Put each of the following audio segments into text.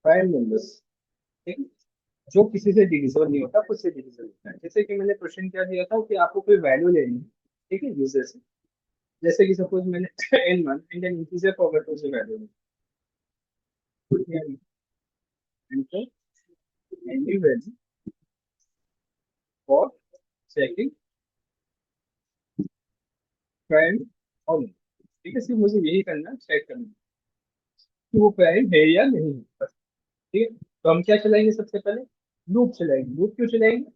Prime numbers, ठीक है, जो किसी से डिविजिबल नहीं होता, खुद से डिविजिबल होता है। जैसे कि मैंने क्वेश्चन क्या दिया था कि आपको कोई वैल्यू लेनी है, ठीक है, यूजर से। जैसे कि सपोज मैंने N one and N integer forward to से value enter any value for checking prime और नहीं। ठीक है, सिर्फ मुझे यही करना, चेक करना कि वो प्राइम है या नहीं है, ठीक है। तो हम क्या चलाएंगे, सबसे पहले लूप चलाएंगे। लूप क्यों चलाएंगे,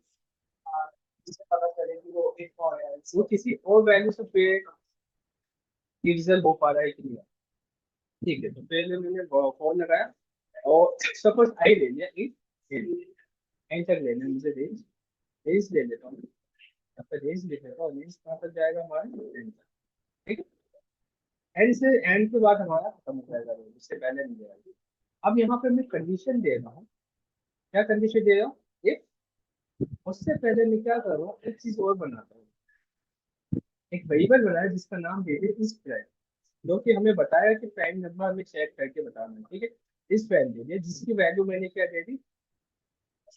जिससे पता चले कि वो एक और है, वो किसी और वैल्यू से डिविजन हो पा रहा है कि नहीं। ठीक है, तो पहले मैंने फॉर लगाया और सपोज आई ले लिया, एक एंटर लेना मुझे, रेंज रेंज ले लेता हूँ। यहाँ पर रेंज लिख लेता हूँ, रेंज कहाँ तक जाएगा हमारा, एंटर, ठीक है। एंड से एंड के बाद हमारा खत्म हो जाएगा रेंज, उससे पहले नहीं जाएगा। अब यहाँ पे मैं कंडीशन दे रहा हूँ, क्या कंडीशन दे रहा हूँ, एक, उससे पहले मैं क्या कर रहा हूँ, एक चीज और बनाता हूँ। एक वेरिएबल बनाया जिसका नाम दे दिया इस प्राइम, जो कि हमें बताया कि प्राइम नंबर हमें चेक करके बताना है, ठीक है। इस प्राइम दे दिया जिसकी वैल्यू मैंने क्या दे दी,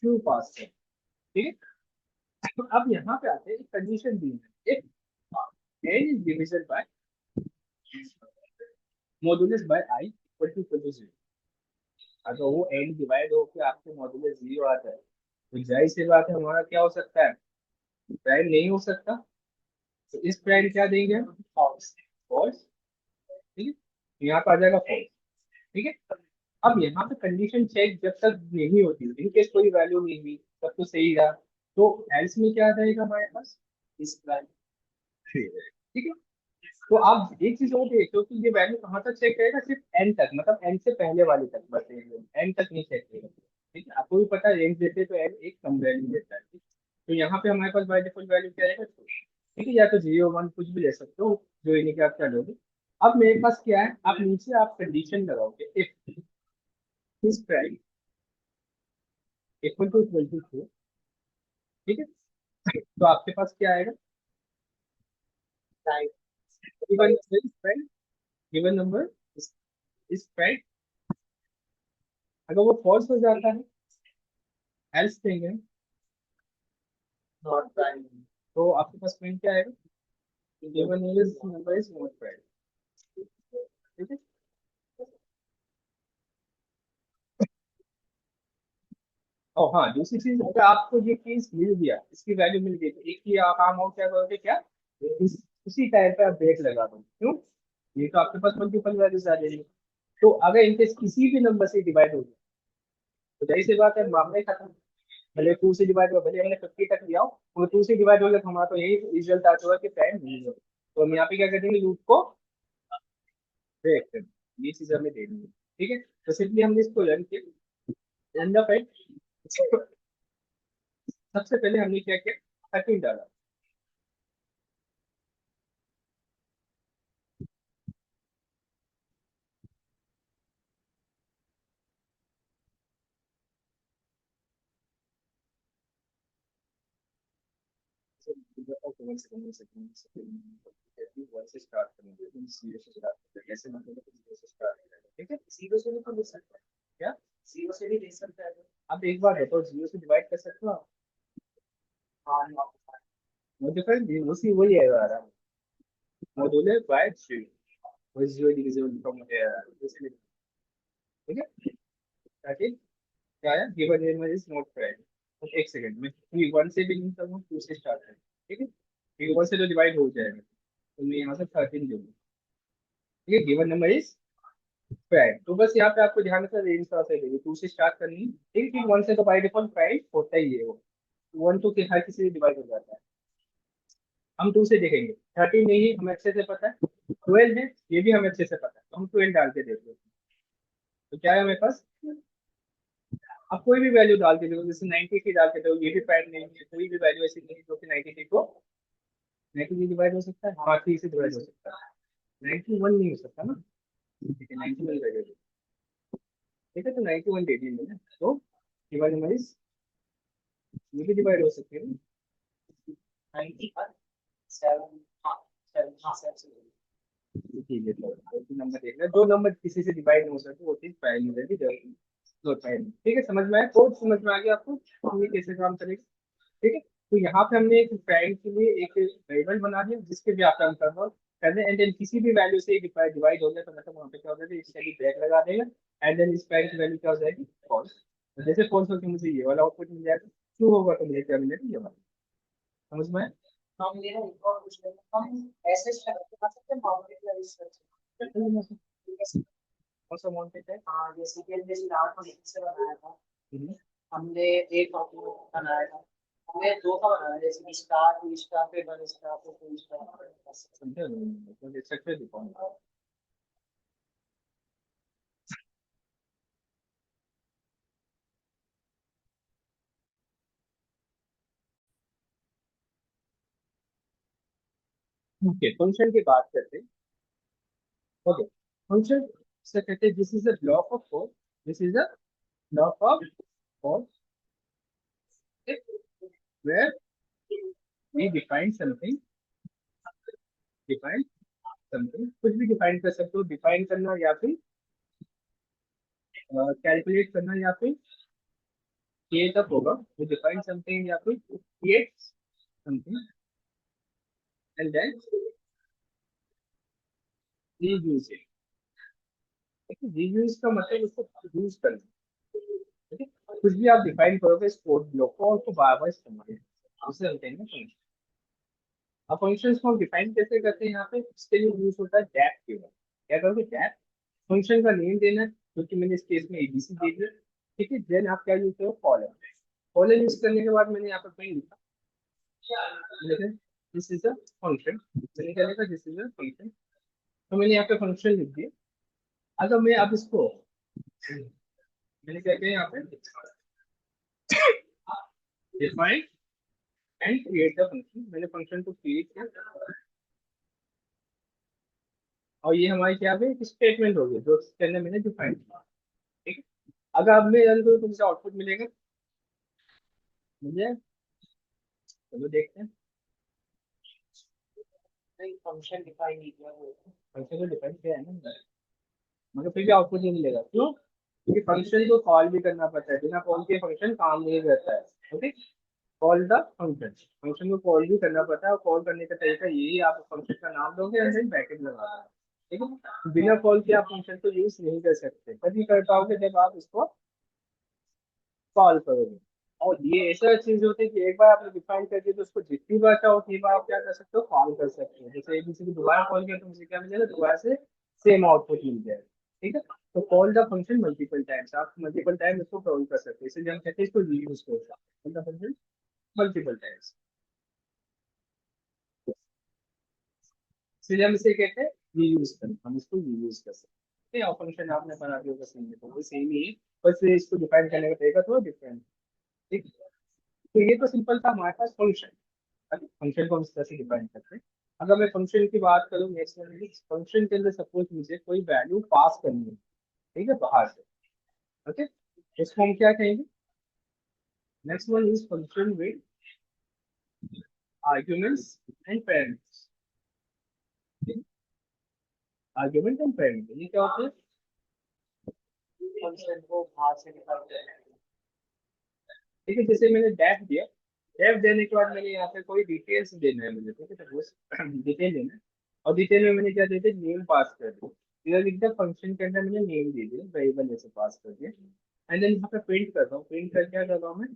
ट्रू पास है, ठीक है। तो अब यहाँ पे आते हैं, एक कंडीशन दी है, एक n is division by modulus by i equal to 0। अगर वो n डिवाइड होकर आपके मॉडुलस 0 आता है, तो जाहिर सी बात है हमारा क्या हो सकता है, प्राइम नहीं हो सकता। तो इस प्राइम क्या देंगे, फॉल्स, फॉल्स, ठीक है। तो यहाँ पे आ जाएगा फॉल्स, ठीक है। अब यहाँ पे कंडीशन चेक जब तक नहीं होती, इनकेस कोई वैल्यू नहीं हुई, तब तो सही रहा। तो एल्स में क्या रहेगा हमारे पास, इस प्राइम, ठीक है। तो आप एक चीज और देखो कि ये वैल्यू कहाँ तक चेक करेगा, सिर्फ एन तक, मतलब एन से पहले वाले तक, बस एन तक नहीं चेक करेगा, ठीक है। आपको भी पता है रेंज देते तो एन एक कम वैल्यू देता है, ठीक? तो यहाँ पे हमारे पास बाय डिफॉल्ट वैल्यू क्या रहेगा, ठीक है, या तो 0 1 कुछ भी ले सकते हो, जो इन्हीं के आप क्या लोगे। अब मेरे पास क्या है, आप नीचे आप कंडीशन लगाओगे, if this prime equal to true, ठीक है। तो आपके पास क्या आएगा, given prime, given number is prime. अगर वो फॉल्स हो जाता है, एल्स देंगे, नॉट प्राइम, तो आपके पास प्रिंट क्या आएगा, given is number is not prime, ठीक है। और हाँ, दूसरी चीज, अगर आपको ये केस मिल गया, इसकी वैल्यू मिल गई, तो एक ही आप काम और क्या करोगे, क्या उसी टाइम पे आप ब्रेक लगा दो, क्यों, ये तो आपके पास मल्टीपल वैल्यूज आ जाएंगे। तो अगर इनकेस किसी भी नंबर से डिवाइड हो गया, तो जाहिर सी बात है मामला ही खत्म। भले 2 से डिवाइड हो, भले हमने 50 तक लिया हो, वो 2 से डिवाइड हो गया, तो हमारा तो यही रिजल्ट आ चुका कि प्राइम नहीं है। तो हम यहाँ पे क्या कर देंगे, लूप को ब्रेक कर देंगे, ये चीज हमें देनी है, ठीक है। तो सिंपली हमने इसको रन किया, एंड ऑफ इट। सबसे पहले हमने क्या किया, 13 डाला। One second, one second, one second, one से स्टार्ट करेंगे, जीरो से स्टार्ट करेंगे, ऐसे मतलब जीरो से स्टार्ट करेंगे, ठीक है। जीरो से भी तो ले सकते हैं, क्या जीरो से भी ले सकते हैं। अब एक बार बताओ, जीरो से डिवाइड कर सकते हो आप, हाँ, मुझे फिर उसी वही है यार, मॉड्यूलर बाय जीरो, वही जीरो डिविजिबल फ्रॉम, ठीक है। ताकि क्या है, given number is not prime. एक सेकंड में, क्योंकि वन से भी नहीं करूँ, टू से स्टार्ट करें, ठीक है, क्योंकि वन से तो डिवाइड हो जाएगा, तो मैं यहाँ से 13 दूंगा, ठीक है। गिवन नंबर इज प्राइम, तो बस यहाँ पे आपको ध्यान रखना, रेंज थोड़ा सा देंगे, टू से स्टार्ट करनी है, ठीक है। वन से तो बाई डिफॉल्ट प्राइम होता ही है वो, वन टू के हर किसी से डिवाइड हो जाता है। हम टू से देखेंगे, 13 नहीं हमें अच्छे से पता है, 12 है ये भी हमें अच्छे से पता है, तो हम 12 डाल के देखते हैं। तो क्या है हमारे पास, आप कोई भी वैल्यू डाल के देखो, जैसे 93 डाल के देखो, ये भी पैड नहीं है, कोई भी वैल्यू ऐसी नहीं है जो कि 93 को 93 डिवाइड हो सकता है, हाँ 3 से डिवाइड हो सकता है, 91 नहीं हो सकता ना, ठीक है, 91 वैल्यू, ठीक है। तो 91 दे दी मैंने, तो डिवाइड नंबर इज, ये भी डिवाइड हो सकती है ना, 90 पर 7, हाँ 7, हाँ 7 ठीक है। तो नंबर देख रहे, दो नंबर किसी से डिवाइड नहीं हो सकते, वो चीज प्राइम नंबर की जरूरत नहीं। होता है। ठीक है, समझ में आया, कोड समझ में आ गया आपको हम ये कैसे काम करेगा। ठीक है, तो यहाँ पे हमने एक प्राइम के लिए एक वेरिएबल बना दिया जिसके भी आप काम कर रहे हो पहले, एंड देन किसी भी वैल्यू से डिवाइड हो गया तो मतलब वहाँ पे क्या हो जाएगा, इसके ब्रेक लगा देगा, एंड देन इस प्राइम की वैल्यू क्या हो जाएगी, फॉल्स। तो जैसे फॉल्स होकर मुझे ये वाला आउटपुट मिल जाएगा, ट्रू होगा तो मुझे क्या मिलेगा, ये वाला। समझ में आया? हम ये ना एक और पूछ रहे हैं, हम ऐसे स्ट्रक्चर बना सकते हैं माउंटेन का स्ट्रक्चर। कौन सा अमाउंट है? हाँ, जैसे कि जैसे रात को से बनाया था, हम्म, हमने एक डॉक्यूमेंट बनाया था, हमने दो का बनाया जैसे कि स्टार टू स्टार पे वन स्टार पे टू स्टार। समझे, मतलब स्ट्रक्चर दिखाऊंगा। ओके, फंक्शन की बात करते हैं। ओके, फंक्शन से कहते हैं this is a block of code, this is a block of code where we define something, define something, कुछ भी डिफाइन कर सकते हो, डिफाइन करना या फिर कैलकुलेट करना या फिर create a program, we define something या फिर create something and then reuse it। reuse का मतलब उसको यूज करना। ठीक है, कुछ भी आप डिफाइन करोगे इस कोड ब्लॉक को और उसको बार बार इस्तेमाल करें, उसे हम कहेंगे फंक्शन। अब फंक्शंस को हम डिफाइन कैसे करते हैं, यहाँ पे इसके लिए यूज होता है डैप कीवर्ड। क्या करोगे, डैप, फंक्शन का नेम देना है, क्योंकि मैंने इस केस में एबीसी दे दिया। ठीक है, देन आप क्या यूज करो, कॉलन। कॉलन यूज करने के बाद मैंने यहाँ पे प्रिंट लिखा, लेकिन दिस इज अ फंक्शन, मैंने क्या लिखा, दिस इज अ फंक्शन। तो मैंने यहाँ पे फंक्शन लिख दिया। अगर मैं अब इसको, मैंने क्या किया यहाँ पे, define and create the function, मैंने फंक्शन को क्रिएट किया और ये हमारी क्या है, एक स्टेटमेंट होगी जो इसके अंदर मैंने डिफाइन किया। ठीक है, अगर अब मैं रन करूँ तो मुझे आउटपुट मिलेगा, मुझे, चलो देखते हैं। नहीं, फंक्शन डिफाइन नहीं किया हुआ है। फंक्शन को डिफाइन किया है ना, मगर फिर भी आउटपुट नहीं मिलेगा, क्यों? क्योंकि फंक्शन को कॉल भी करना पड़ता है, बिना कॉल के फंक्शन काम नहीं करता है। Okay, call the function, function को कॉल भी करना पड़ता है, और कॉल करने का तरीका यही, आप फंक्शन का नाम दोगे एंड देन ब्रैकेट लगा देना। ठीक है, बिना कॉल के आप फंक्शन को यूज नहीं कर सकते, तभी कर पाओगे जब आप इसको कॉल करोगे। और ये ऐसा चीज होती है कि एक बार आपने डिफाइन कर दिया तो उसको जितनी बार चाहो उतनी बार आप क्या कर सकते हो, कॉल कर सकते हो। जैसे एबीसी को दोबारा कॉल किया तो मुझे क्या मिलेगा, दोबारा से सेम आउटपुट मिल जाएगा। ठीक है, तो call the function multiple times, आप मल्टीपल टाइम इसको कॉल कर सकते हो, इसलिए हम कहते हैं इसको रीयूज कर सकते हैं फंक्शन मल्टीपल टाइम्स, इसलिए हम इसे कहते हैं रीयूज करना, हम इसको रीयूज कर सकते हैं। और फंक्शन आपने बना दिया होगा सेम, तो वो सेम ही है, बस इसको डिफाइन करने का तरीका थोड़ा डिफरेंट। ठीक, तो ये तो सिंपल था हमारे पास फंक्शन। फंक्शन को हम इस तरह से डिफाइन करते हैं। अगर मैं फंक्शन की बात करूँ नेक्स्ट में, फंक्शन के अंदर सपोज मुझे कोई वैल्यू पास करनी है, ठीक है, बाहर से। ओके, इसको हम क्या कहेंगे, next one is function with arguments and parents. Argument and parent ये क्या होते हैं, फंक्शन को बाहर से डिफाइन करना है। ठीक है, जैसे मैंने डेफ दिया, डेफ देने के बाद मैंने यहाँ पे कोई डिटेल्स देना है मुझे, ठीक है, तो वो डिटेल देना है। और डिटेल में मैंने क्या दे दिया, नेम पास कर दिया, इधर लिख दिया फंक्शन के अंदर मैंने नेम दे दिया, वेरिएबल ऐसे पास कर दिया। एंड देन यहाँ पे प्रिंट कर रहा हूँ, प्रिंट कर क्या कर रहा हूँ मैं,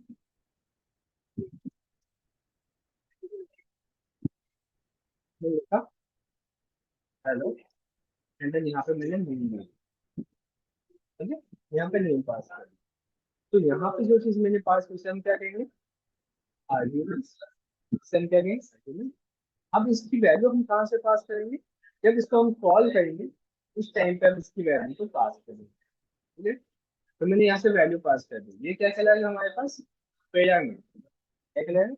मैं लिखा हेलो, एंड देन यहाँ पे मैंने नेम दिया। ठीक है, यहाँ पे नेम पास कर दिया। तो यहाँ पे जो चीज मैंने पास की उसे हम क्या कहेंगे, आर्ग्यूमेंट्स, इसे हम क्या कहेंगे, आर्ग्यूमेंट। अब इसकी वैल्यू हम कहाँ से पास करेंगे, जब इसको हम कॉल करेंगे उस टाइम पे हम इसकी वैल्यू को पास करेंगे। ठीक है, तो मैंने यहाँ से वैल्यू पास कर दी, ये क्या कहलाएगा हमारे पास, पैरामीटर, क्या कहलाएगा,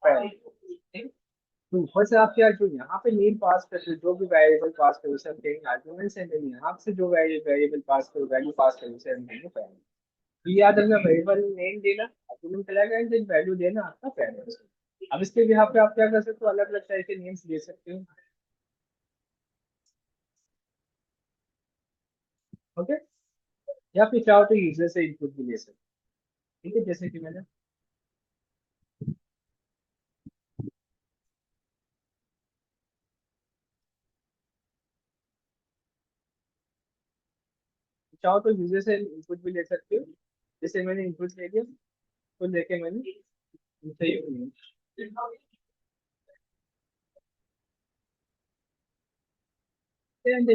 पैरामीटर। ठीक है, तो ऊपर से आप क्या, जो यहाँ पे नेम पास करते हो, जो भी वेरिएबल पास करो उसे हम कहेंगे आर्गुमेंट्स, एंड देन यहाँ से जो वेरिएबल पास करो, वैल्यू पास करो उसे हम कहेंगे पैरामीटर। तो याद रखना, वेरिएबल नेम देना आर्गुमेंट कहलाएगा, एंड देन वैल्यू देना आपका पैरामीटर। अब इसके भी यहाँ पे आप क्या कर सकते हो, अलग अलग तरह के नेम्स दे सकते हो। ओके, या फिर चाहो तो यूजर से इनपुट भी ले सकते हो। ठीक है, जैसे कि मैंने चाहो तो यूजर से इनपुट भी ले सकते हो। जैसे मैंने इनपुट ले लिया, तो लेके मैंने सही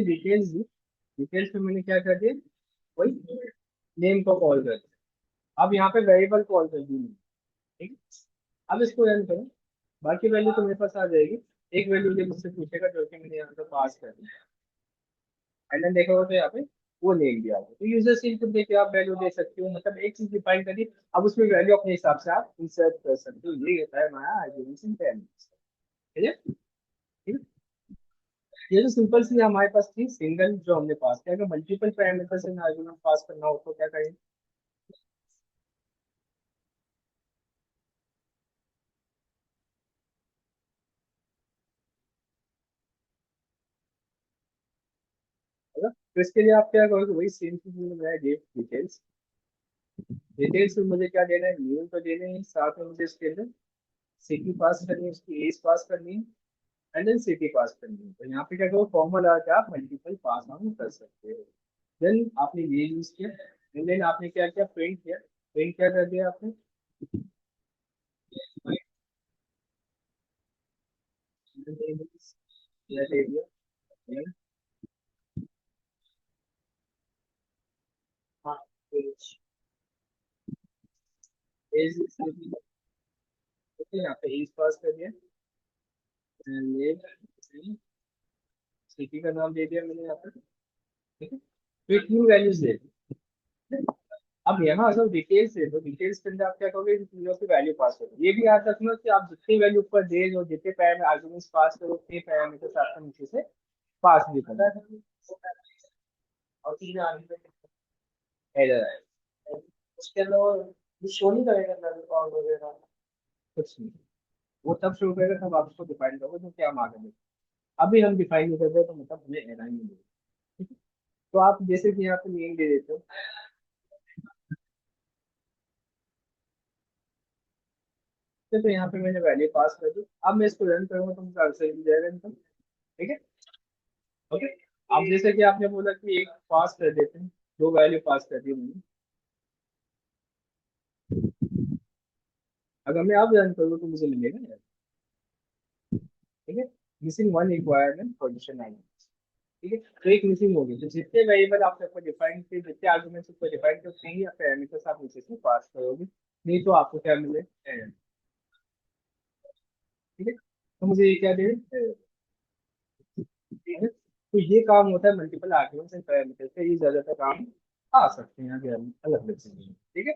डिटेल्स दी। डिटेल्स में मैंने क्या कर दिया, वही नेम को कॉल कर दिया। अब यहाँ पे वेरिएबल कॉल कर दी मैंने। ठीक है, अब इसको रन करो, बाकी वैल्यू तो मेरे पास आ जाएगी। एक वैल्यू जब मुझसे पूछेगा जो कि मैंने यहाँ पे पास कर दिया, एंड देन देखोगे तो यहाँ पे वो नेम दिया होगा। तो यूजर से इनपुट देके आप वैल्यू दे सकते हो, मतलब एक चीज डिफाइन करी, अब उसमें वैल्यू अपने हिसाब से आप इंसर्ट कर सकते हो। ये होता है हमारा आर्गुमेंट पैरामीटर्स। ठीक है, ठीक है? ये जो सिंपल सी हमारे पास थी सिंगल जो हमने पास किया, अगर मल्टीपल पैरामीटर से आर्गुमेंट पास करना हो तो क्या करें। है ना? तो इसके लिए आप क्या करोगे, वही सेम चीज मैंने बनाया, डेट डिटेल्स। डिटेल्स में मुझे क्या देना है, न्यू तो देना है, साथ में मुझे इसके अंदर सिटी पास करनी है, उसकी एज पास करनी है, एंड देन सिटी पास करनी है। तो यहाँ पे क्या करो, फॉर्मूला आके आप मल्टीपल पास ऑन कर सकते हो। देन आपने ये यूज किया, एंड देन आपने क्या किया, प्रिंट किया। प्रिंट क्या कर दिया आपने, ये दे दिया। हाँ, पेज। एज यहाँ पे एज पास कर दिया, सिटी का नाम दे दिया मैंने यहाँ पे। ठीक है, तो ये तीन वैल्यूज दे दी। अब यहाँ अगर डिटेल्स है तो डिटेल्स के अंदर आप क्या करोगे, इन तीनों की वैल्यू पास करोगे। ये भी याद रखना कि आप जितनी वैल्यू ऊपर दे जो जितने पैरामीटर आर्गुमेंट्स पास करो उतने पैरामीटर्स आपको नीचे से पास भी करना है। और तीन आर्गुमेंट एरर है, उसके अलावा ये शो नहीं करेगा नल और वगैरह। कुछ नहीं। वो तब शुरू करेगा तब आप उसको डिफाइन करोगे तो क्या मांगेंगे। अभी हम डिफाइन नहीं कर रहे तो मतलब हमें एरर नहीं मिलेगी। ठीक है? तो आप जैसे कि यहाँ पे नेम दे देते हो, तो यहाँ पे मैंने वैल्यू पास कर दी। अब मैं इसको रन करूंगा तो मुझे आंसर मिल जाएगा इनका। ठीक है, ओके। अब जैसे कि आपने बोला कि एक पास कर देते हैं, दो वैल्यू पास कर दी मैंने। अगर मैं अब रन करूँ तो मुझे मिलेगा यार। ठीक है, मिसिंग वन रिक्वायरमेंट पोजिशन आई। ठीक है, तो एक मिसिंग होगी, तो जितने वेरिएबल आपने ऊपर डिफाइन किए, जितने आर्गुमेंट्स ऊपर डिफाइन किए उतने ही पैरामीटर्स आप नीचे से पास करोगे, नहीं तो आपको क्या मिले error। ठीक है, तो मुझे ये क्या दे error। ठीक है, तो ये काम होता है मल्टीपल आर्गुमेंट्स एंड पैरामीटर्स से, ये ज्यादातर काम आ सकते हैं अगर हम अलग अलग से। ठीक है,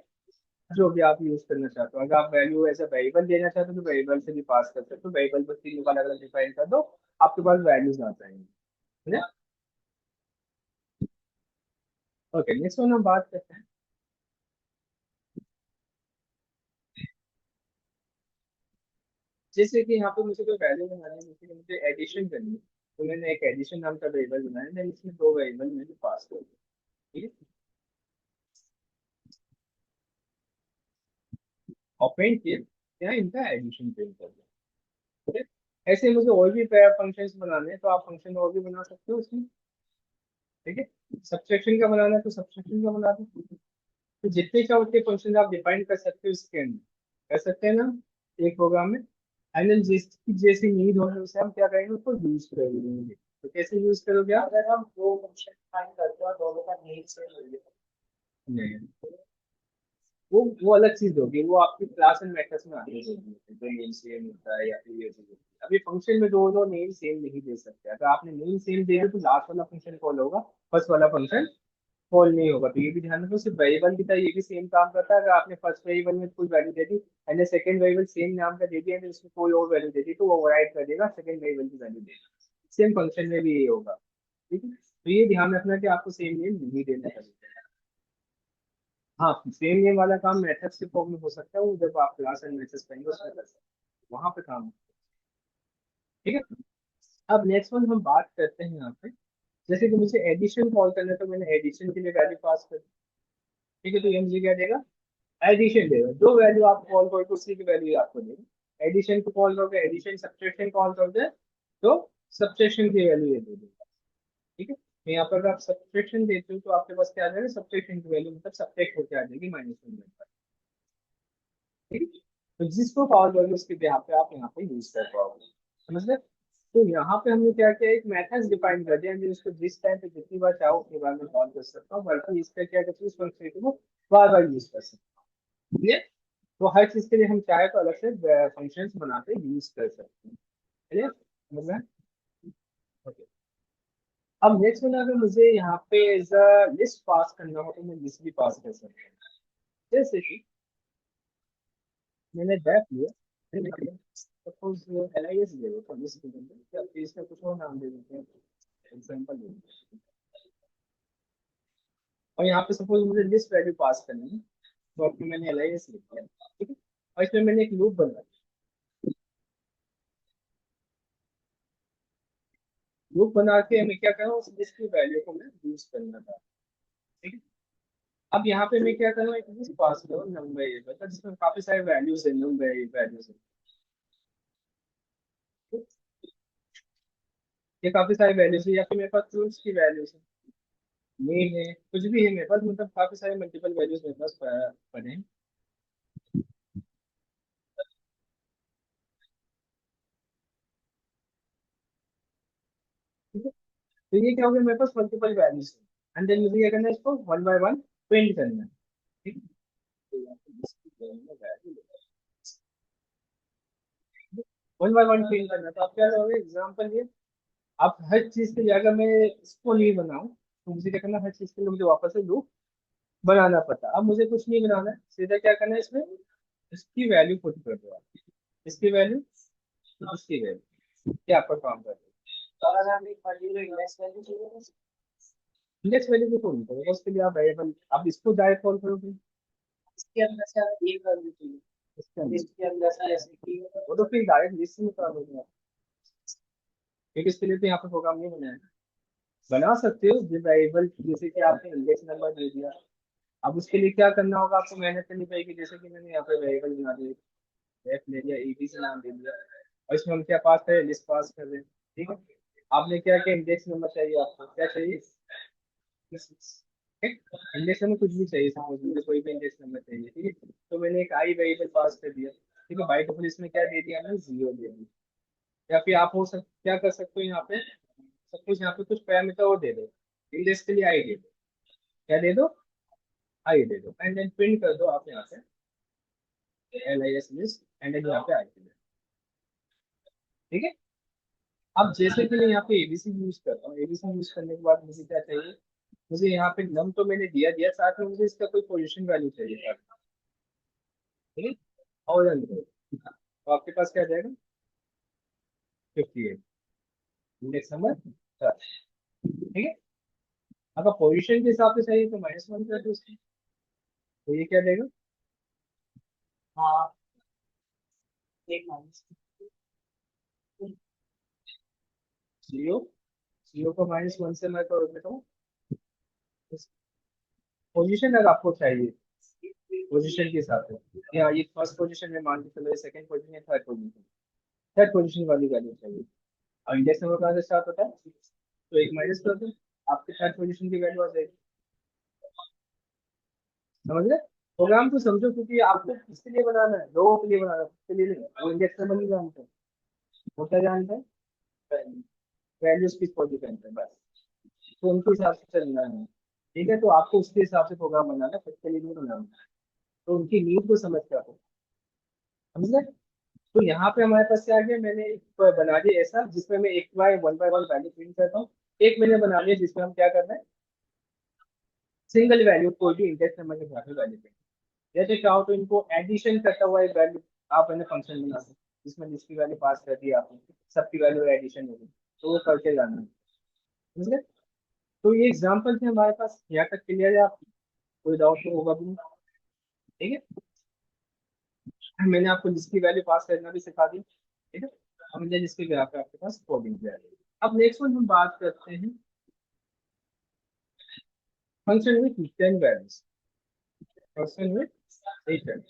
जो भी आप यूज करना चाहते हो, अगर आप वैल्यू एज अ वेरिएबल देना चाहते हो तो वेरिएबल से भी पास कर सकते हो, वेरिएबल बस तीनों का अलग अलग डिफाइन कर दो, आपके पास वैल्यूज आ जाएंगे। ठीक है, ओके, नेक्स्ट वन हम बात करते हैं। जैसे कि यहाँ पे मुझे कोई वैल्यू बनानी है, जैसे कि मुझे एडिशन करनी है, तो मैंने एक एडिशन नाम का वेरिएबल बनाया, मैं इसमें दो वेरिएबल मैंने पास कर दिया। ठीक है, और प्रिंट किया, क्या इनका एडिशन प्रिंट कर दिया। ठीक है, ऐसे मुझे और भी फंक्शंस बनाने हैं तो आप फंक्शन और भी बना सकते हो इसमें। ठीक है, सब्सट्रैक्शन का बनाना है तो सब्सट्रैक्शन का बना दो। तो जितने चाहो उतने फंक्शन आप डिफाइन कर सकते हो इसके अंदर, कर सकते हैं ना एक प्रोग्राम में। एंड जिसकी जैसी नीड हो उसे हम क्या करेंगे, उसको यूज करेंगे। तो कैसे यूज करोगे आप, अगर हम दो फंक्शन फाइंड करते हैं और दोनों का नेम सेम हो गया। नहीं, वो अलग चीज होगी, वो आपकी क्लास एंड मेथड्स में आती है, जो नेम सेम होता है या फिर ये चीज होती है। अभी फंक्शन में दो दो नेम सेम नहीं दे सकते, अगर आपने नेम सेम दे दिया तो लास्ट वाला फंक्शन कॉल होगा, फर्स्ट वाला फंक्शन कॉल नहीं होगा। तो ये भी ध्यान रखो, सिर्फ वेरिएबल की तरह ये भी सेम काम करता है। अगर आपने फर्स्ट वेरिएबल में कोई value they the and second variable same नाम का दे दिया एंड उसमें कोई और वैल्यू दे दी तो वो ओवरराइड कर देगा, सेकंड वेरिएबल की वैल्यू देगा। सेम फंक्शन में भी ये होगा। ठीक है, तो ये ध्यान रखना कि आपको सेम नेम नहीं देना चाहिए। हाँ, सेम नेम वाला काम मेथड्स के फॉर्म में हो सकता है, वो जब आप क्लास एंड मेथड्स करेंगे उसमें कर सकते हैं, वहां पे काम। ठीक है, अब नेक्स्ट वन हम बात करते हैं यहाँ पे। जैसे कि मुझे एडिशन कॉल करना है तो मैंने एडिशन के लिए वैल्यू पास कर दी। ठीक है, तो ये मुझे क्या देगा, एडिशन देगा। जो वैल्यू आप कॉल करोगे उसी की वैल्यू आपको देगा। एडिशन को कॉल करोगे एडिशन, सब्ट्रैक्शन कॉल करोगे तो सब्ट्रैक्शन की वैल्यू ये दे देगा। ठीक है, तो यहाँ पर अगर आप सब्ट्रैक्शन देते हो तो आपके पास क्या आ जाएगा, सब्ट्रैक्शन की वैल्यू मतलब सब्ट्रैक्ट होकर आ जाएगी -1 पर। ठीक है, तो जिसको कॉल करोगे उसके यहाँ पे आप यहाँ पे यूज कर पाओगे, समझ गए। तो यहाँ पे हमने क्या किया, एक मेथड डिफाइन कर दिया, मैं इसको जिस टाइम पे जितनी बार चाहो उतनी बार मैं कॉल कर सकता हूँ, बल्कि इसका क्या करते हैं, इस फंक्शन को बार बार यूज कर सकता हूँ। ठीक है, तो हर चीज के लिए हम चाहे तो अलग से फंक्शंस बना के यूज कर सकते हैं। चलिए समझ में। ओके, अब नेक्स्ट में अगर मुझे यहाँ पे एज लिस्ट पास करना हो तो मैं लिस्ट भी पास कर सकता हूँ। जैसे कि मैंने डेफ लिया, सपोज एल आई एस ले लो तो लिस्ट के अंदर या फिर इसका कुछ और नाम दे देते हैं, एग्जाम्पल ले लो। और यहाँ पे सपोज मुझे लिस्ट वैल्यू पास करनी है, तो आपको मैंने एल आई एस लिख दिया। ठीक है, और इसमें मैंने एक लूप बना, लूप बना के मैं क्या करूँ, उस लिस्ट की वैल्यू को मैं यूज करना था। ठीक है, अब यहाँ पे मैं क्या करूँ, एक लिस्ट पास करूँ नम वेरिएबल का जिसमें काफी सारे वैल्यूज है, नम वैल्यूज है। ये काफी सारे वैल्यूज है, या फिर मेरे पास टूल्स की वैल्यूज है, नेम है, कुछ भी है मेरे पास, मतलब काफी सारे मल्टीपल वैल्यूज मेरे पास पड़े हैं। ठीक है, तो ये क्या हो गया, मेरे पास मल्टीपल वैल्यूज है, एंड देन मुझे क्या करना है, इसको वन बाय वन प्रिंट करना है। ठीक है, तो यहाँ पे इसकी value one by one print करना है। तो आप क्या करोगे, एग्जाम्पल ये, आप हर चीज के लिए अगर मैं इसको नहीं बनाऊं तो मुझे क्या करना, हर चीज के लिए मुझे वापस से लूप बनाना पड़ता। अब मुझे कुछ नहीं बनाना है, सीधा क्या करना है, इसमें इसकी वैल्यू पुट कर दो आप, इसकी वैल्यू, इसकी वैल्यू, क्या आपका काम कर दो। और अगर हमें पर्टिकुलर इंडेक्स वैल्यू चाहिए तो इंडेक्स वैल्यू को कॉल करोगे, उसके लिए आप वेरिएबल, आप इसको डायरेक्ट कॉल करोगे इसके अंदर से हमें एक वैल्यू चाहिए, इसके अंदर, लिस्ट के अंदर से जैसे कि वो तो फिर डायरेक्ट लिस्ट से निकालोगे आप, क्योंकि इसके लिए तो यहाँ पे प्रोग्राम नहीं बनाया है। बना सकते हो वेरिएबल, जैसे कि आपने इंडेक्स नंबर दे दिया, अब उसके लिए क्या करना होगा, आपको मेहनत करनी पड़ेगी। जैसे कि मैंने यहाँ पे वेरिएबल बना दिया, एफ ले लिया, एबी से नाम दे दिया, और इसमें हम क्या पास करें, लिस्ट पास कर रहे हैं। ठीक है, आपने क्या किया, इंडेक्स नंबर चाहिए, आपको क्या चाहिए, इंडेक्स नंबर कुछ भी चाहिए, सपोज मुझे कोई भी इंडेक्स नंबर चाहिए। ठीक है, तो मैंने एक आई वेरिएबल पास कर दिया। ठीक है, बाई डिफॉल्ट इसमें क्या दे दिया, मैंने जीरो दे दिया। या फिर आप क्या कर सकते हो, यहाँ पे सपोज यहाँ पे कुछ पैरामीटर और दे दो, इंडेक्स के लिए आई दे दो, क्या दे दो, आई दे दो, एंड देन प्रिंट कर दो आप यहाँ पे L I S list, and then यहाँ पे आई दे दो। ठीक है, अब जैसे कि मैं यहाँ पे एबीसी यूज करता हूँ, एबीसी यूज करने के बाद मुझे क्या चाहिए, मुझे यहाँ पे नम तो मैंने दिया दिया, साथ में मुझे इसका कोई पोजीशन वैल्यू चाहिए था। ठीक है, और रन करो, तो आपके पास क्या जाएगा, 58, इंडेक्स नंबर। ठीक है, अगर पोजीशन के हिसाब से चाहिए तो -1 कर दो उसकी, तो ये क्या देगा, हाँ एक माइनस जीरो, जीरो को -1 से मैं कर देता हूँ। पोजीशन अगर आपको चाहिए, पोजीशन के हिसाब से, या ये फर्स्ट पोजीशन में मान के चलो, सेकंड पोजीशन या थर्ड पोजीशन, थर्ड पोजीशन वाली वैल्यू चाहिए। और इंडेक्स नंबर कहाँ से स्टार्ट होता है, तो एक माइनस कर दो, आपके थर्ड पोजीशन की वैल्यू आ जाएगी। समझ गए, प्रोग्राम को समझो, क्योंकि आपको किसके लिए बनाना है, लोगों के लिए बनाना है, उसके लिए नहीं। वो इंडेक्स नंबर नहीं जानते, वो क्या जानते हैं, वैल्यूज किस पोजीशन पे, बस तो उनके हिसाब से चलना है। ठीक है, तो आपको उसके हिसाब से प्रोग्राम बनाना है, खुद के लिए नहीं बनाना है। तो उनकी नीड को समझ कर आपको, समझ गए। तो यहाँ पे हमारे पास क्या आ गया, मैंने एक बना दिया ऐसा जिसमें मैं एक बाय वन वैल्यू प्रिंट करता हूँ। एक मैंने बना लिया जिसमें हम क्या करना है, सिंगल वैल्यू कोई भी इंडेक्स नंबर के साथ वैल्यू प्रिंट, जैसे चाहो तो इनको एडिशन करता हुआ एक वैल्यू आप मैंने फंक्शन बना सकते, जिसमें जिसकी वैल्यू पास कर दी आपने, सबकी वैल्यू एडिशन होगी, तो वो करके जाना है। समझ गए, तो ये एग्जाम्पल थे हमारे पास, यहाँ तक क्लियर है, आप कोई डाउट तो होगा भी नहीं। ठीक है, मैंने आपको जिसकी वैल्यू पास करना भी सिखा दी। ठीक है, अब मुझे जिसकी वैल्यू आपके पास कोडिंग वैल्यू। अब नेक्स्ट वन हम बात करते हैं फंक्शन विथ 10 वैल्यूज। फंक्शन में रिटर्न,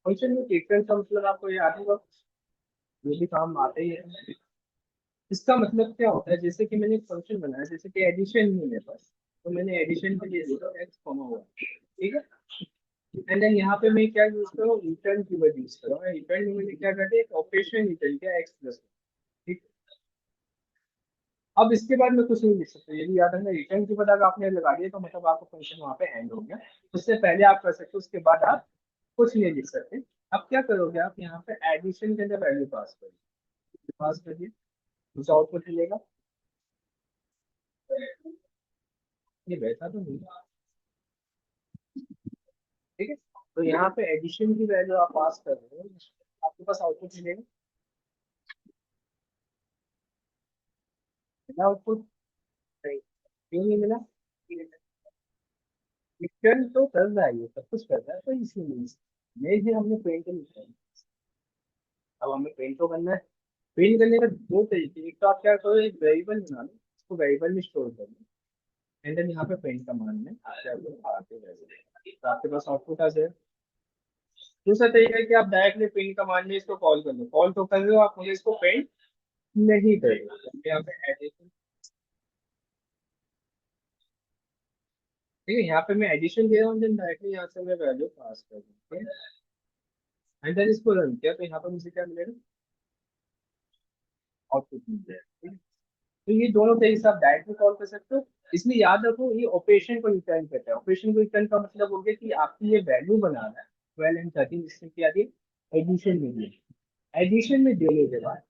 फंक्शन में रिटर्न का मतलब आपको याद होगा, ये भी काम आता ही है। इसका मतलब क्या होता है, जैसे कि मैंने एक फंक्शन बनाया, जैसे कि एडिशन है मेरे पास, तो मैंने एडिशन के लिए लिखा एक्स कॉमा हुआ, ठीक है। एंड देन यहाँ पे मैं क्या यूज करूँ, रिटर्न कीवर्ड यूज करूँ, रिटर्न में मैंने क्या कर दिया, एक ऑपरेशन रिटर्न किया एक्स प्लस, ठीक। अब इसके बाद मैं कुछ नहीं लिख सकता, यदि याद रखना रिटर्न की पता अगर आपने लगा दिया तो मतलब आपका फंक्शन वहां पे एंड हो गया। उससे पहले आप कर सकते हो, उसके बाद आप कुछ नहीं लिख सकते। अब क्या करोगे, आप यहाँ पे एडिशन के अंदर वैल्यू पास करिए, पास करिए, कुछ आउटपुट मिलेगा। ये वैसा तो नहीं, ठीक है। तो यहाँ पे एडिशन की वैल्यू आप पास कर रहे हो, आपके पास आउटपुट मिलेगा, मिला आउटपुट, नहीं क्यों नहीं मिला, रिटर्न तो कर रहा है, ये सब कुछ कर रहा है, तो इसीलिए ये ही हमने पेंट नहीं। अब हमें पेंट तो करना है, पेंट करने का दो तरीके, एक तो आप क्या करो, एक वेरिएबल बना लो, उसको वेरिएबल में स्टोर कर लो, एंड देन यहाँ पे पेंट कमांड में आप क्या करो, आके वेरिएबल, तो आपके पास आउटपुट आ जाए। दूसरा तरीका है कि आप डायरेक्टली पेंट कमांड में इसको कॉल कर लो, कॉल तो कर रहे हो आप, मुझे इसको पेंट नहीं करेगा, यहाँ पे एडिशन, ठीक है, यहाँ पे मैं एडिशन दे रहा हूँ, देन डायरेक्टली यहाँ से मैं वैल्यू पास कर दूँ, एंड देन इसको रन किया तो यहाँ पे मुझे क्या मिलेगा, आउटपुट मिल जाएगा, ठीक है। तो ये दोनों तरीके से आप डायरेक्टली कॉल कर सकते हो। इसमें याद रखो, ये ऑपरेशन को रिटर्न करता है, ऑपरेशन को रिटर्न का मतलब हो गया कि आपकी ये वैल्यू बना रहा है 12 एंड 13, इसमें क्या दिया, एडिशन में दिया, एडिशन में देने के बाद,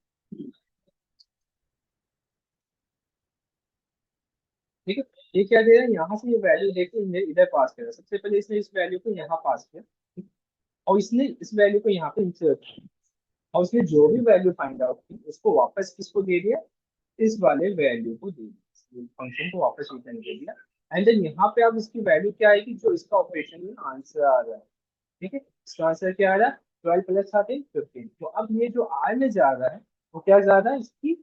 ठीक है, ये क्या दे रहा है, यहाँ से ये वैल्यू देके इन्हें इधर पास करा, सबसे पहले इसने इस वैल्यू को यहाँ पास किया, और इसने इस वैल्यू को यहाँ पे इंसर्ट किया, और उसने जो भी वैल्यू फाइंड आउट की उसको वापस किसको दे दिया, इस वाले वैल्यू को दे दिया, फंक्शन को वापस रिटर्न कर दिया। एंड देन यहाँ पे अब इसकी वैल्यू क्या आएगी, जो इसका ऑपरेशन में आंसर आ रहा है, ठीक है, इसका आंसर क्या आ रहा है, 12 + 13 15, तो अब ये जो आने जा रहा है वो क्या जा रहा है, इसकी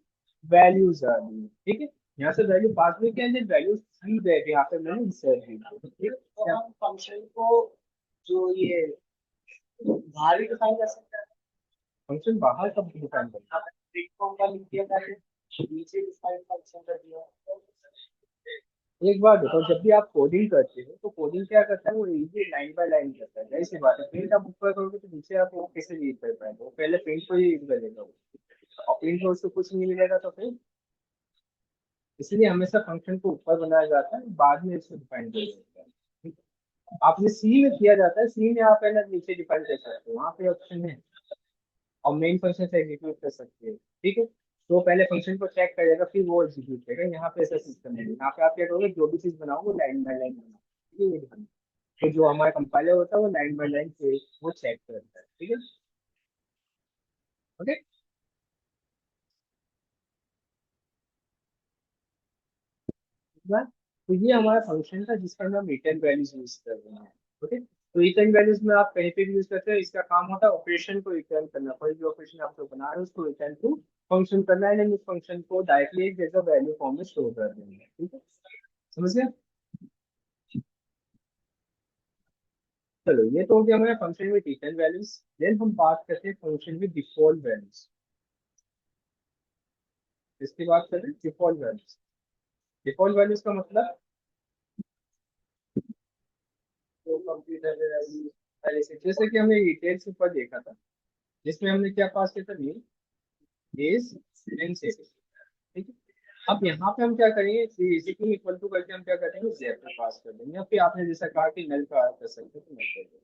वैल्यूज आ रही है, ठीक है। यहाँ से वैल्यू पास में क्या है, वैल्यू फ्री बैक यहाँ पे मैंने इंसर्ट की, ठीक है। तो हम फंक्शन को जो ये बाहर भी डिफाइन कर सकते हैं। फंक्शन बाहर कब डिफाइन करता है, प्लेटफॉर्म का लिख दिया जाए, नीचे डिफाइन फंक्शन कर दिया। एक बार देखो, जब भी आप कोडिंग करते हो तो कोडिंग क्या करता है, वो इजी लाइन बाय लाइन करता है, ऐसी बात है, प्रिंट आप ऊपर करोगे तो नीचे आप वो कैसे रीड कर पाएंगे, वो पहले प्रिंट को ही रीड करेगा वो, और प्रिंट में उसको कुछ नहीं मिलेगा तो फिर, इसलिए हमेशा फंक्शन को ऊपर बनाया जाता है, बाद में इसको डिफाइन किया जाता है, ठीक है? आपने सी में किया जाता है, सी में आप पहले नीचे डिफाइन कर सकते हो, वहाँ पे ऑप्शन है, और मेन फंक्शन से एग्जीक्यूट कर सकते हैं, ठीक है। तो पहले फंक्शन को चेक करेगा फिर वो एग्जीक्यूट करेगा, यहाँ पे ऐसा सिस्टम है, यहाँ पे आप क्या करोगे, जो भी चीज बनाओगे वो लाइन बाय लाइन बनाओ, ठीक है, ये ध्यान। तो जो हमारा कंपाइलर होता है वो लाइन बाय लाइन वो चेक करता है, ठीक है, ओके। तो ये हमारा फंक्शन था जिसका हम रिटर्न वैल्यूज यूज कर रहे हैं, ओके। तो रिटर्न वैल्यूज में आप कहीं पे भी यूज करते हैं, इसका काम होता है ऑपरेशन को रिटर्न करना, कोई भी ऑपरेशन आप जो बना रहे हो उसको रिटर्न टू फंक्शन करना है, उस फंक्शन को डायरेक्टली एक जगह वैल्यू फॉर्म में स्टोर कर देंगे, ठीक है, समझ गया। चलो ये तो हो गया हमारे फंक्शन में रिटर्न वैल्यूज, देन हम बात करते हैं फंक्शन में डिफॉल्ट वैल्यूज, इसकी बात करें डिफॉल्ट वैल्यूज, डिफॉल्ट वैल्यूज का मतलब, तो कंप्यूटर वैल्यूज पहले से, जैसे कि हमने डिटेल्स ऊपर देखा था, जिसमें हमने क्या पास किया था, नेम, एज एंड सेक्स, ठीक है। अब यहाँ पे हम क्या करेंगे, इक्वल इक्वल टू करके हम क्या करेंगे, जेड पे पास कर देंगे, या फिर आपने जैसा कहा कि नल का कर सकते हो तो नल कर देंगे,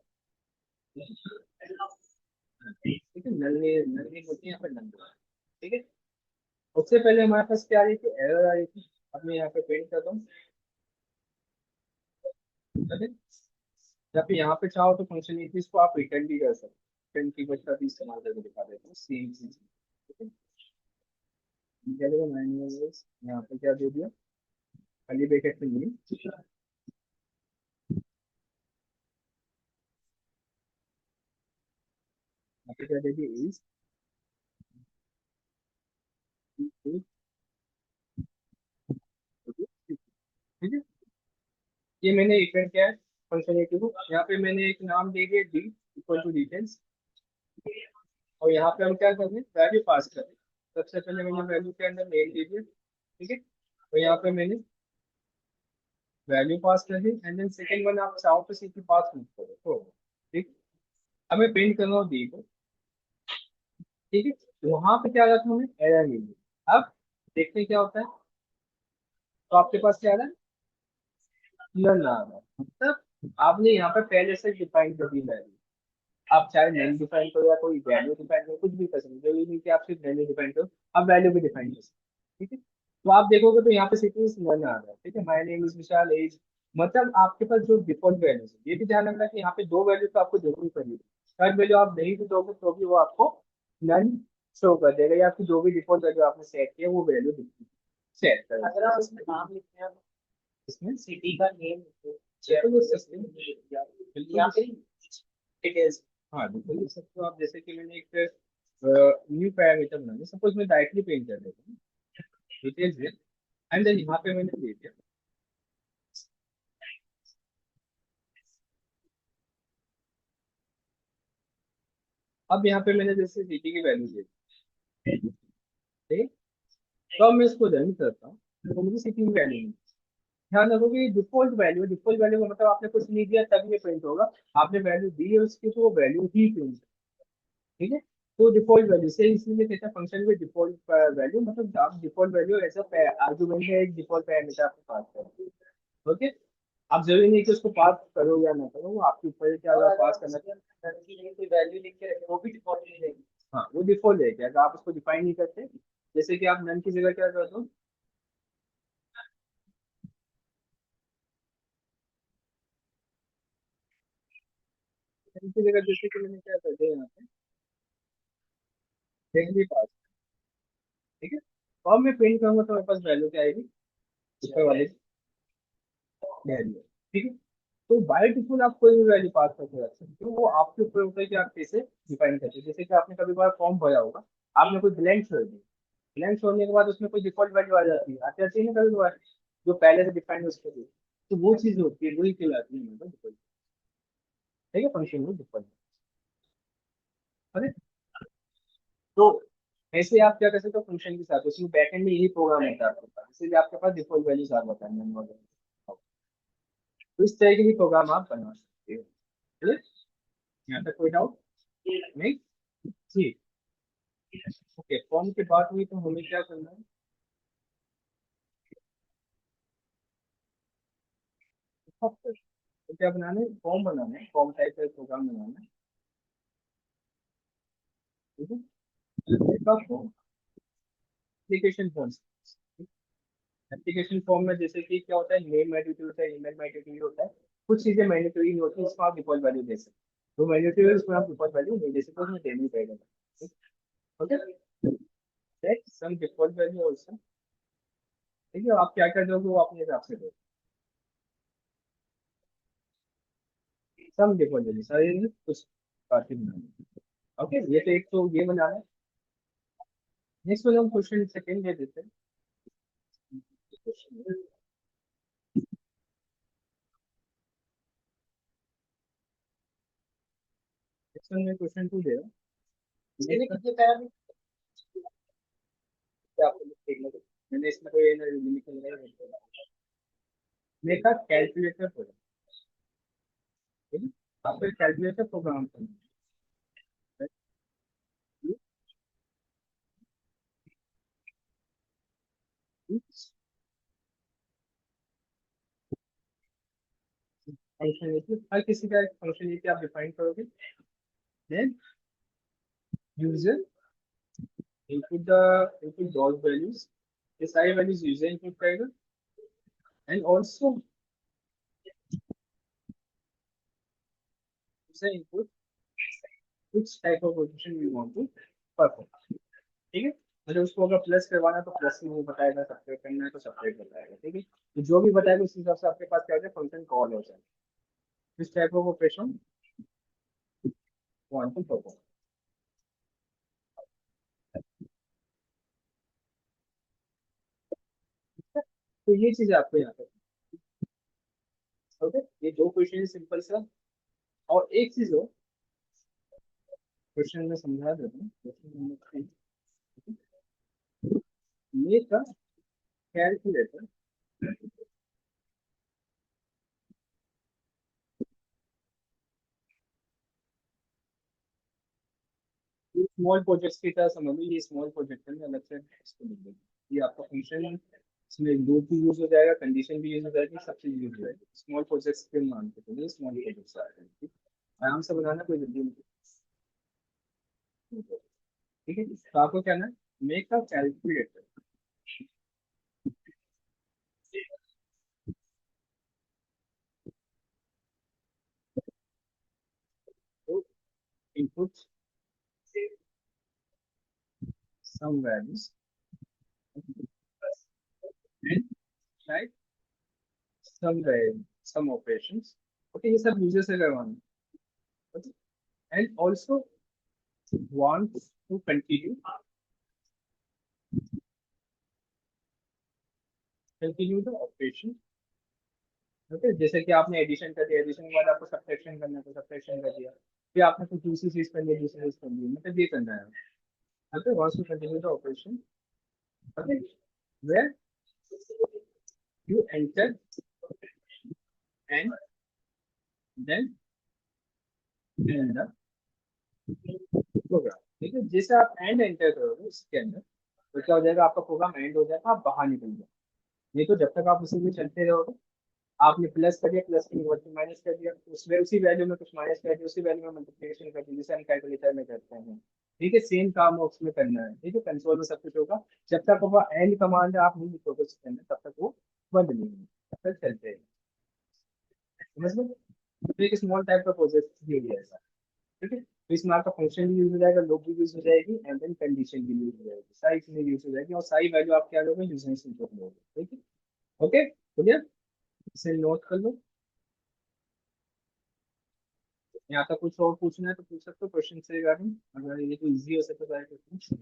ठीक है, नल नहीं होती है यहाँ पे नल, ठीक है। उससे पहले हमारे पास क्या आ रही थी, एरर आ रही थी, अब मैं यहाँ पे पेंट करता हूँ, ठीक है। या फिर यहाँ पे चाहो तो फंक्शनलिटीज को आप रिटर्न भी कर सकते हो, रिटर्न कीवर्ड का भी इस्तेमाल करके दिखा देता हूँ, सेम चीज, ठीक है। क्या देगा, मैनुअल, यहाँ पे क्या दे दिया, खाली ब्रैकेट में नहीं, यहाँ पे क्या दे दिया, इज, ठीक है। ये मैंने रिटर्न किया है, फंक्शनलिटी को। यहाँ पे मैंने एक नाम दे दिया डी इक्वल टू डिटेल्स, और यहाँ पे हम क्या कर रहे हैं, वैल्यू पास कर रहे हैं। सबसे पहले मैंने वैल्यू के अंदर नेम दे दिया, ठीक है, तो यहाँ पे मैंने वैल्यू पास कर दी, एंड देन सेकंड वन आप चाहो तो सीधी पास मत करो तो, ठीक। अब मैं प्रिंट कर रहा हूँ डी को, ठीक है, वहां पे क्या रखा हमें, एरर मिल गई। अब देखते हैं क्या होता है, तो आपके पास क्या आ रहा है, नन आ रहा है। मतलब आपने यहाँ पे पहले से डिफाइन कर दी वैल्यू, आप चाहे नन डिफाइन करो या कोई वैल्यू डिफाइन करो, कुछ भी कर सकते हो, जरूरी नहीं कि आप सिर्फ वैल्यू डिफाइन करो, आप वैल्यू भी डिफाइन कर सकते हो, ठीक है। तो आप देखोगे तो यहाँ पे सिटी नन आ रहा है, ठीक है, my name is Vishal as, मतलब आपके पास जो डिफॉल्ट वैल्यू है, ये भी ध्यान रखना कि यहाँ पे दो वैल्यू तो आपको जरूरी पड़ेगी, थर्ड वैल्यू आप नहीं भी दोगे तो भी वो आपको नन शो कर देगा, या आपकी जो भी डिफॉल्ट वैल्यू आपने सेट किया वो वैल्यू सेट कर अगर आप उसमें नाम लिखते हैं, इसमें। सिटी का नेम लिखो, बिल्कुल ये सिस्टम, या बिल्कुल। फिर डिटेल्स। हाँ बिल्कुल ये सब, तो आप जैसे कि मैंने एक न्यू पैरामीटर बनाया, सपोज मैं डायरेक्टली पेंट कर देता हूँ डिटेल्स है, एंड देन यहाँ पे मैंने दे दिया, अब यहाँ पे मैंने जैसे सिटी की वैल्यू दे दी, ठीक। तो अब मैं इसको रन करता हूँ, तो मुझे सिटी की वैल्यू नहीं, ध्यान रखो कि डिफॉल्ट वैल्यू का मतलब आपने कुछ नहीं दिया तभी ये प्रिंट होगा, आपने वैल्यू दी है उसकी तो वो वैल्यू ही प्रिंट, ठीक है। तो डिफॉल्ट वैल्यू से इसलिए कहते हैं फंक्शन में डिफॉल्ट वैल्यू, मतलब आप default value as a argument है, एक डिफॉल्ट पैरामीटर आपको पास करें, ओके। आप जरूरी नहीं कि उसको पास करो या ना करो, वो आपके ऊपर है कि अगर पास करना चाहिए। नहीं कोई वैल्यू लिख के रखे, वो भी डिफॉल्ट नहीं रहेगी। हाँ वो डिफॉल्ट है, कि अगर आप उसको डिफाइन नहीं करते, जैसे कि आप नन की जगह क्या कर दो, नन की जगह जैसे कि मैंने क्या कर दिया यहाँ पे भी पास, ठीक है। तो अब मैं प्रिंट करूंगा तो मेरे पास वैल्यू क्या आएगी, ऊपर वाले वैल्यू, ठीक है। तो बाय डिफॉल्ट आप कोई भी वैल्यू पास करके रख सकते हो, वो आपके ऊपर होता है कि आप कैसे डिफाइन करते हैं। जैसे कि आपने कभी बार फॉर्म भरा होगा, आपने कोई ब्लैंक छोड़ दिया, ब्लैंक छोड़ने के बाद उसमें कोई डिफॉल्ट वैल्यू आ जाती है, आती आती है ना कभी बार, जो पहले से डिफाइन उसके लिए, तो वो चीज होती है, वही कहलाती है मतलब डिफॉल्ट, ठीक है, फंक्शन में डिफॉल्ट। अरे तो ऐसे आप क्या कर सकते हो फंक्शन के साथ, उसमें बैकएंड में यही प्रोग्राम होता है आपके पास, इसलिए आपके पास डिफॉल्ट वैल्यूज आ जाता है, तो इस तरह के भी प्रोग्राम आप बना सकते हो, ठीक है। यहाँ तक कोई डाउट नहीं, ठीक। ओके, फॉर्म की बात हुई तो हमें क्या करना है, तो क्या बनाना है, फॉर्म बनाना है, फॉर्म टाइप का प्रोग्राम बनाना है, ठीक है। Form application form, application form में जैसे कि क्या होता है, नेम मैंडेटरी होता है, ईमेल मैंडेटरी होता है, कुछ चीजें मैंडेटरी नहीं होती जिसमें आप डिफॉल्ट वैल्यू दे सकते हो, तो मैंडेटरी है उसमें आप डिफॉल्ट वैल्यू नहीं दे सकते, उसमें देनी पड़ेगा, ओके। सेट सम डिफॉल्ट वैल्यू ऑल्सो, ठीक है, आप क्या कर दोगे वो अपने हिसाब से दो, सम डिफॉल्ट वैल्यू सारे नहीं, कुछ काफी बनाना, ओके। ये तो एक तो ये बनाना है। नेक्स्ट वाला हम क्वेश्चन सेकंड दे देते हैं, नेक्स्ट वन में क्वेश्चन टू दे रहा हूँ, इसमें कितने पैरामीटर? क्या आपको देखना है? मैंने इसमें कोई लिमिट नहीं, मेरा कैलकुलेटर प्रोग्राम, ठीक है, आपको एक कैलकुलेटर प्रोग्राम करना है, फंक्शनलिटी हर किसी का एक फंक्शनलिटी आप डिफाइन करोगे, then user input the input dot values, ये सारी वैल्यूज यूजर इनपुट करेगा, and also user input which type of operation we want to perform, ठीक है। मतलब उसको अगर प्लस करवाना है तो प्लस में वो बताएगा, सब्ट्रैक्ट करना है तो सब्ट्रैक्ट बताएगा, ठीक है। तो जो भी बताएगा उस हिसाब से आपके पास क्या हो जाए, फंक्शन कॉल हो जाए, किस type of operation want to perform, तो ये चीज आपको यहाँ पे, ओके, ये दो क्वेश्चन सिंपल सा। और एक चीज हो, क्वेश्चन में समझा देता हूँ, question number 3, make a calculator small project की तरह समझ लो, ये स्मॉल प्रोजेक्ट है, अलग से इसको लिख देंगे। ये आपका फंक्शन है, इसमें लूप भी यूज हो जाएगा, कंडीशन भी यूज हो जाएगी, सब चीज यूज हो जाएगी। स्मॉल प्रोजेक्ट्स के मान के चलिए, स्मॉल प्रोजेक्ट्स आ रहे हैं, ठीक? आराम से बनाना, कोई जल्दी नहीं। ठीक है, तो आपको क्या है, मेक अ कैलकुलेटर तो input some values and write some operations. Okay, ये सब यूजर से करवाना। And also want to continue the operation. Okay, जैसे कि आपने एडिशन कर दिया, एडिशन के बाद आपको सब्ट्रैक्शन करना है तो सब्ट्रैक्शन कर दिया, फिर आपने कुछ दूसरी चीज कर लिया, दूसरी चीज कर ली, मतलब ये करना है। Okay, wants to continue the operation. Okay, where you enter and then end the program. ठीक है, जैसे आप एंड एंटर करोगे इसके अंदर, तो क्या हो जाएगा, आपका प्रोग्राम एंड हो जाएगा, आप बाहर निकल जाओगे। नहीं तो जब तक आप उसी में चलते रहोगे, आपने प्लस कर दिया, प्लस की वैल्यू माइनस कर दिया, उसमें उसी वैल्यू में कुछ माइनस कर दिया, उसी वैल्यू में मल्टीप्लिकेशन कर दिया, जैसे हम कैलकुलेटर में करते हैं। ठीक है, सेम काम उसमें करना है। ठीक है, कंसोल में सब कुछ होगा। जब तक वो एंड कमांड आप नहीं लिखोगे उसके अंदर, तब तक वो बंद नहीं होगा, तब तक चलते हैं। समझ लो, तो एक स्मॉल टाइप का प्रोजेक्ट ये भी है ऐसा। ठीक है, तो इसमें आपका फंक्शन भी यूज हो जाएगा, लूप भी यूज हो जाएगी, एंड देन कंडीशन भी यूज हो जाएगी, सारी चीजें यूज हो जाएगी, और सारी वैल्यू आप क्या लोगे, यूजर से लोगे। ठीक है, ओके, क्लियर? इसे नोट कर लो। यहाँ तक कुछ और पूछना है तो पूछ सकते हो क्वेश्चन से रिगार्डिंग, अगर ये तो इजी हो सके तो क्वेश्चन।